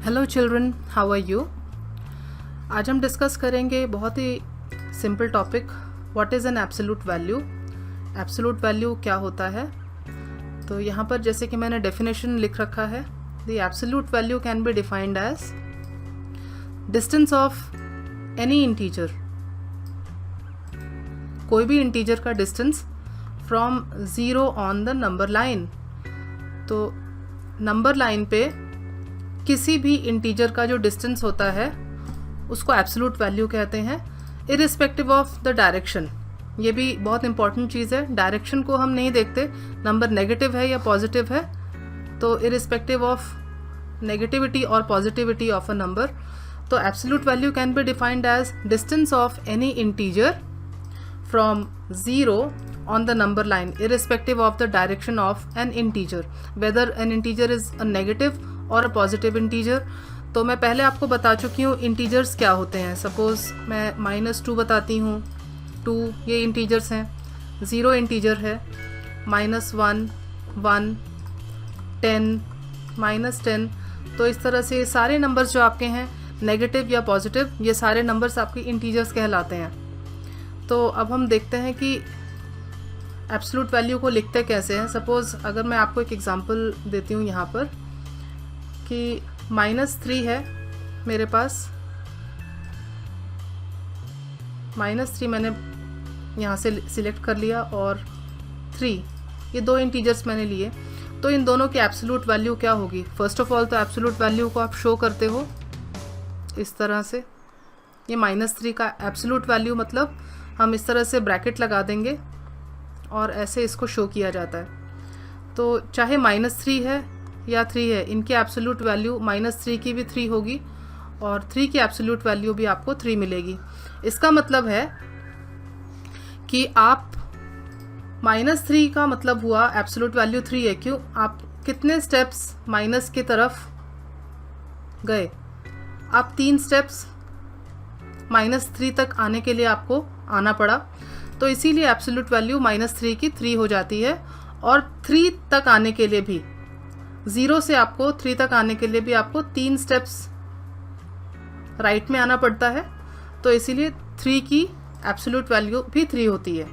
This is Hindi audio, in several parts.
Hello children, how are you. आज हम डिस्कस करेंगे बहुत ही simple topic, what is an absolute value. Absolute value क्या होता है। तो यहाँ पर जैसे कि मैंने डेफिनेशन लिख रखा है, the absolute value can be defined as distance of any integer, कोई भी इंटीजर का distance from zero on the number line. तो नंबर लाइन पे किसी भी इंटीजर का जो डिस्टेंस होता है उसको एब्सोल्यूट वैल्यू कहते हैं, इरिस्पेक्टिव ऑफ द डायरेक्शन। ये भी बहुत इंपॉर्टेंट चीज़ है, डायरेक्शन को हम नहीं देखते, नंबर नेगेटिव है या पॉजिटिव है, तो इरिस्पेक्टिव ऑफ नेगेटिविटी और पॉजिटिविटी ऑफ अ नंबर। तो absolute value can be defined as distance of any integer from zero on the number line irrespective of the direction of an integer, whether an integer is a negative or a positive integer। तो मैं पहले आपको बता चुकी हूँ इंटीजर्स क्या होते हैं। सपोज मैं -2 बताती हूँ, 2 ये इंटीजर्स हैं, 0 इंटीजर है, -1, 1, 10, -10। तो इस तरह से सारे नंबर्स जो आपके हैं नेगेटिव या पॉजिटिव, ये सारे नंबर्स आपके इंटीजर्स कहलाते हैं। तो अब हम देखते हैं कि एब्सोल्यूट वैल्यू को लिखते कैसे हैं। सपोज़ अगर मैं आपको एक एग्जांपल देती हूँ यहाँ पर कि -3 है मेरे पास, -3 मैंने यहाँ से सिलेक्ट कर लिया और 3, ये दो इंटीजर्स मैंने लिए। तो इन दोनों की एब्सोल्यूट वैल्यू क्या होगी। फर्स्ट ऑफ ऑल तो एब्सोल्यूट वैल्यू को आप शो करते हो इस तरह से, ये -3 का एब्सोल्यूट वैल्यू मतलब हम इस तरह से ब्रैकेट लगा देंगे और ऐसे इसको शो किया जाता है। तो चाहे -3 है या 3 है, इनकी एब्सोल्यूट वैल्यू -3 की भी 3 होगी और 3 की एब्सोल्यूट वैल्यू भी आपको 3 मिलेगी। इसका मतलब है कि आप -3 का मतलब हुआ एब्सोल्यूट वैल्यू 3 है। क्यों? आप कितने स्टेप्स माइनस की तरफ गए, आप 3 स्टेप्स -3 तक आने के लिए आपको आना पड़ा। तो इसीलिए एब्सोल्यूट वैल्यू -3 की 3 हो जाती है। और 3 तक आने के लिए भी, 0 से आपको 3 तक आने के लिए भी आपको 3 स्टेप्स राइट में आना पड़ता है। तो इसीलिए 3 की एब्सोल्यूट वैल्यू भी 3 होती है।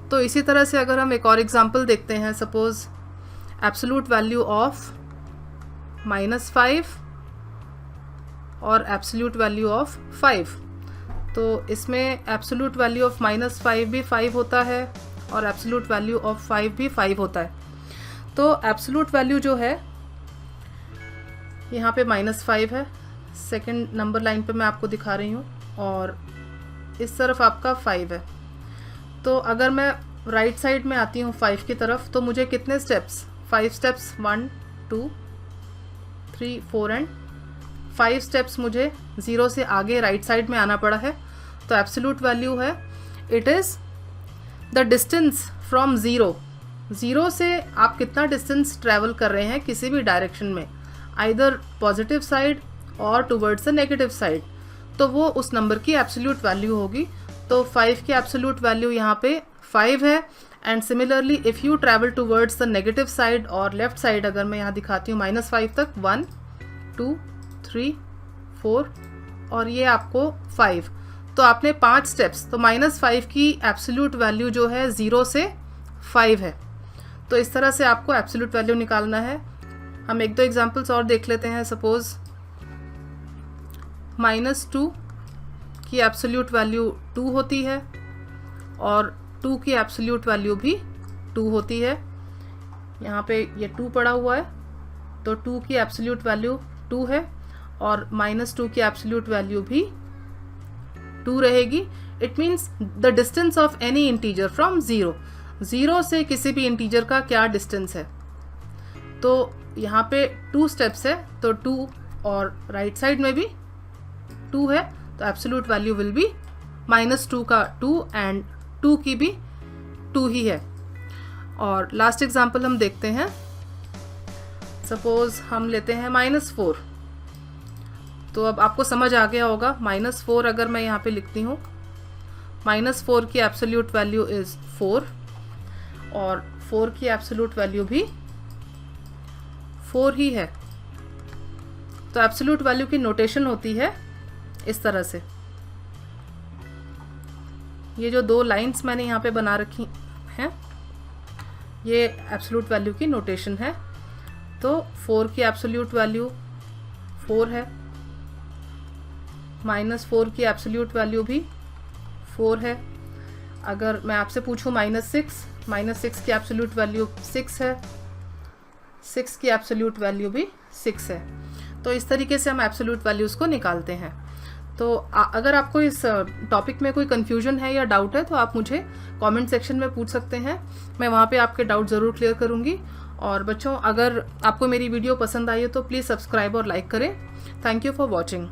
तो इसी तरह से अगर हम एक और एग्जांपल देखते हैं, सपोज एब्सोल्यूट वैल्यू ऑफ -5 और एब्सोल्यूट वैल्यू ऑफ 5। तो इसमें एब्सोल्यूट वैल्यू ऑफ -5 भी 5 होता है और एब्सोल्यूट वैल्यू ऑफ 5 भी 5 होता है। तो एब्सोल्यूट वैल्यू जो है यहाँ पे -5 है, सेकंड नंबर लाइन पे मैं आपको दिखा रही हूँ, और इस तरफ आपका 5 है। तो अगर मैं राइट साइड में आती हूँ 5 की तरफ, तो मुझे कितने स्टेप्स, 5 स्टेप्स, 1 2 3 4 एंड 5 स्टेप्स मुझे 0 से आगे राइट साइड में आना पड़ा है। तो एब्सोल्यूट वैल्यू है, it is the distance from zero से आप कितना डिस्टेंस ट्रैवल कर रहे हैं किसी भी डायरेक्शन में, आइदर पॉजिटिव साइड और टुवर्ड्स द नेगेटिव साइड, तो वो उस नंबर की एब्सोल्यूट वैल्यू होगी। तो 5 की एब्सोल्यूट वैल्यू यहाँ पे 5 है। And similarly if you travel towards the negative side और लेफ्ट साइड, अगर मैं यहाँ दिखाती हूँ -5 तक, 1 2 3 4 और ये आपको 5, तो आपने 5 स्टेप्स, तो -5 की एब्सोल्यूट वैल्यू जो है 0 से 5 है। तो इस तरह से आपको एब्सोल्यूट वैल्यू निकालना है। हम एक दो एग्जांपल्स और देख लेते हैं। सपोज -2 की एब्सोल्यूट वैल्यू 2 होती है और 2 की एब्सोल्यूट वैल्यू भी 2 होती है। यहाँ पे ये 2 पड़ा हुआ है, तो 2 की एब्सोल्यूट वैल्यू 2 है और -2 की एब्सोल्यूट वैल्यू भी 2 रहेगी। It means the distance of any integer from zero से किसी भी इंटीजर का क्या डिस्टेंस है। तो यहाँ पे 2 स्टेप्स है, तो 2 और राइट साइड में भी 2 है, तो एब्सोल्यूट वैल्यू विल बी -2 का 2 एंड 2 की भी 2 ही है। और लास्ट एग्जांपल हम देखते हैं। सपोज हम लेते हैं -4। तो अब आपको समझ आ गया होगा, -4 अगर मैं यहाँ पे लिखती हूँ, -4 की एब्सोल्यूट वैल्यू इज़ 4 और 4 की एब्सोल्यूट वैल्यू भी 4 ही है। तो एब्सोल्यूट वैल्यू की नोटेशन होती है इस तरह से। ये जो 2 लाइंस मैंने यहाँ पे बना रखी हैं, ये एब्सोल्यूट वैल्यू की नोटेशन है। तो 4 की एब्सोल्यूट वैल्यू 4 है, -4 की एब्सोल्यूट वैल्यू भी 4 है। अगर मैं आपसे पूछूं -6 की एब्सोल्यूट वैल्यू 6 है, 6 की एब्सोल्यूट वैल्यू भी 6 है। तो इस तरीके से हम एब्सोल्यूट वैल्यूज़ को निकालते हैं। तो अगर आपको इस टॉपिक में कोई कन्फ्यूजन है या डाउट है तो आप मुझे कमेंट सेक्शन में पूछ सकते हैं, मैं वहाँ पे आपके डाउट ज़रूर क्लियर करूँगी। और बच्चों, अगर आपको मेरी वीडियो पसंद आई है तो प्लीज़ सब्सक्राइब और लाइक करें। Thank you for watching.